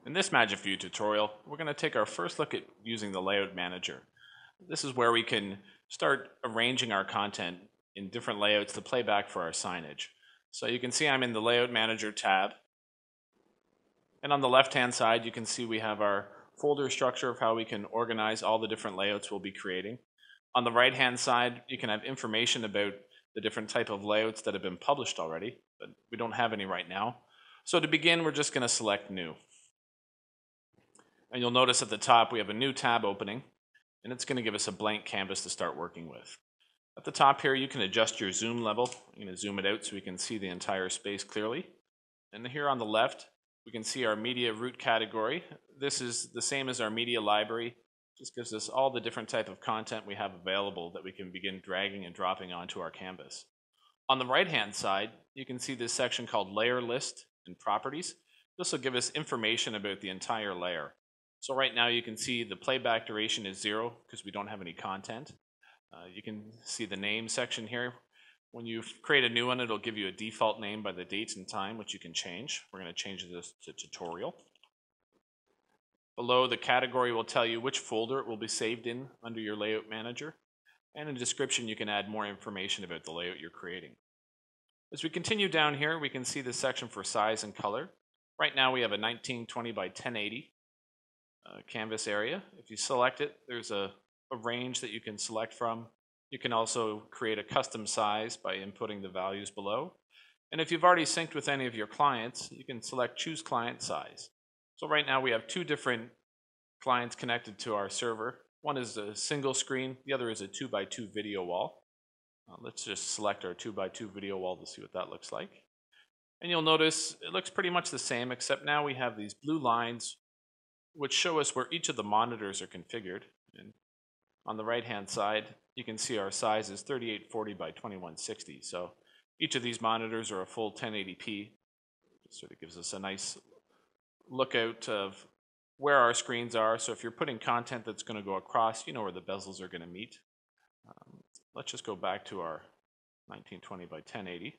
In this MagicView tutorial, we're going to take our first look at using the Layout Manager. This is where we can start arranging our content in different layouts to play back for our signage. So you can see I'm in the Layout Manager tab. And on the left-hand side, you can see we have our folder structure of how we can organize all the different layouts we'll be creating. On the right-hand side, you can have information about the different type of layouts that have been published already, but we don't have any right now. So to begin, we're just going to select New. And you'll notice at the top we have a new tab opening, and it's going to give us a blank canvas to start working with. At the top here, you can adjust your zoom level. I'm going to zoom it out so we can see the entire space clearly. And here on the left, we can see our media root category. This is the same as our media library. Just gives us all the different type of content we have available that we can begin dragging and dropping onto our canvas. On the right-hand side, you can see this section called Layer List and Properties. This will give us information about the entire layer. So right now you can see the playback duration is 0 because we don't have any content. You can see the name section here. When you create a new one, it'll give you a default name by the date and time, which you can change. We're going to change this to tutorial. Below, the category will tell you which folder it will be saved in under your Layout Manager. And in the description, you can add more information about the layout you're creating. As we continue down here, we can see the section for size and color. Right now we have a 1920 by 1080 canvas area. If you select it, there's a range that you can select from. You can also create a custom size by inputting the values below. And if you've already synced with any of your clients, you can select Choose Client Size. So right now we have two different clients connected to our server. One is a single screen, the other is a 2x2 video wall. Let's just select our 2x2 video wall to see what that looks like. And you'll notice it looks pretty much the same, except now we have these blue lines which show us where each of the monitors are configured. And on the right-hand side, you can see our size is 3840 by 2160. So each of these monitors are a full 1080p. It sort of gives us a nice lookout of where our screens are. So if you're putting content that's going to go across, you know where the bezels are going to meet. Let's just go back to our 1920 by 1080.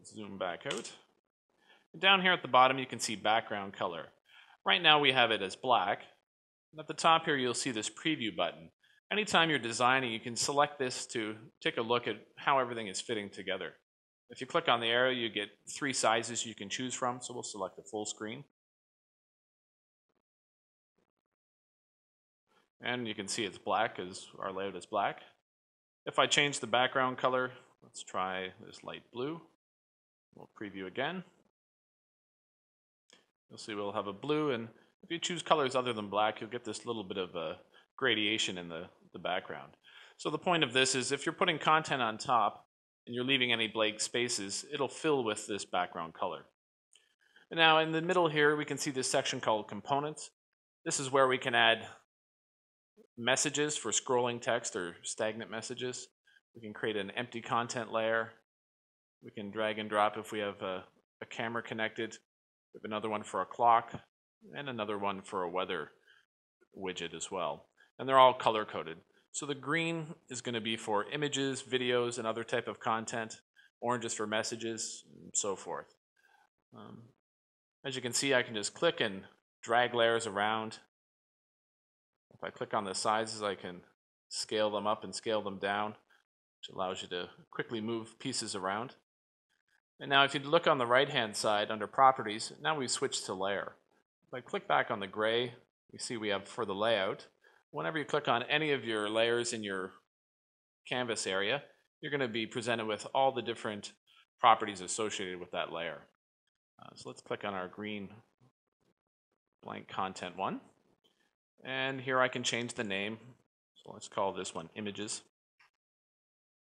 Zoom back out. And down here at the bottom, you can see background color. Right now we have it as black. And at the top here, you'll see this preview button. Anytime you're designing, you can select this to take a look at how everything is fitting together. If you click on the arrow, you get 3 sizes you can choose from. So we'll select the full screen. And you can see it's black as our layout is black. If I change the background color, let's try this light blue. We'll preview again. You'll see we'll have a blue, and if you choose colors other than black, you'll get this little bit of a gradation in the background. So the point of this is if you're putting content on top and you're leaving any blank spaces, it'll fill with this background color. And now in the middle here, we can see this section called Components. This is where we can add messages for scrolling text or stagnant messages. We can create an empty content layer. We can drag and drop if we have a camera connected. We have another one for a clock and another one for a weather widget as well. And they're all color coded. So the green is going to be for images, videos, and other type of content. Orange is for messages, and so forth. As you can see, I can just click and drag layers around. If I click on the sizes, I can scale them up and scale them down, which allows you to quickly move pieces around. And now if you look on the right-hand side under Properties, now we've switched to Layer. If I click back on the gray, you see we have for the layout. Whenever you click on any of your layers in your canvas area, you're going to be presented with all the different properties associated with that layer. So let's click on our green blank content one. And here I can change the name. So let's call this one Images.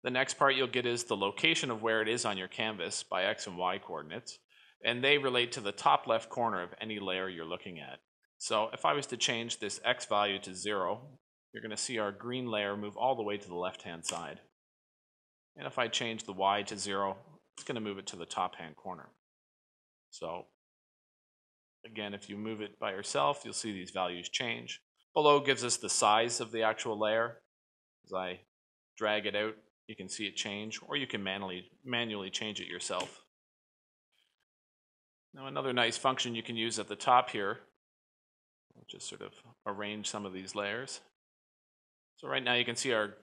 The next part you'll get is the location of where it is on your canvas by X and Y coordinates. And they relate to the top left corner of any layer you're looking at. So if I was to change this X value to 0, you're going to see our green layer move all the way to the left-hand side. And if I change the Y to 0, it's going to move it to the top-hand corner. So again, if you move it by yourself, you'll see these values change. Below gives us the size of the actual layer. As I drag it out, you can see it change, or you can manually change it yourself. Now another nice function you can use at the top here, I'll just sort of arrange some of these layers. So right now you can see our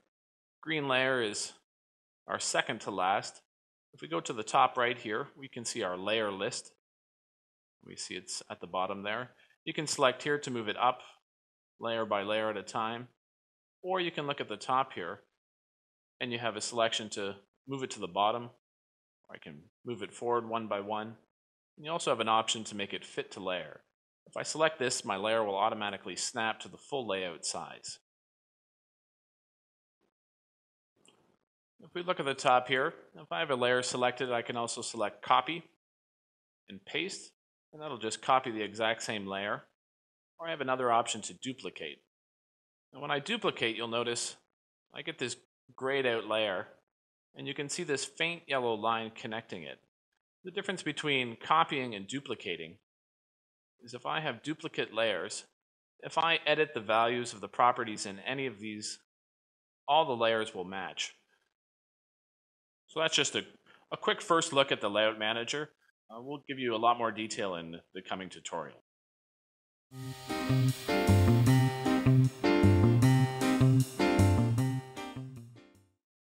green layer is our second to last. If we go to the top right here, we can see our layer list. We see it's at the bottom there. You can select here to move it up layer by layer at a time, or you can look at the top here and you have a selection to move it to the bottom, or I can move it forward one by one. And you also have an option to make it fit to layer. If I select this, my layer will automatically snap to the full layout size. If we look at the top here, if I have a layer selected, I can also select copy and paste, and that'll just copy the exact same layer. Or I have another option to duplicate. And when I duplicate, you'll notice I get this grayed out layer, and you can see this faint yellow line connecting it. The difference between copying and duplicating is if I have duplicate layers, if I edit the values of the properties in any of these, all the layers will match. So that's just a quick first look at the Layout Manager. We'll give you a lot more detail in the coming tutorial.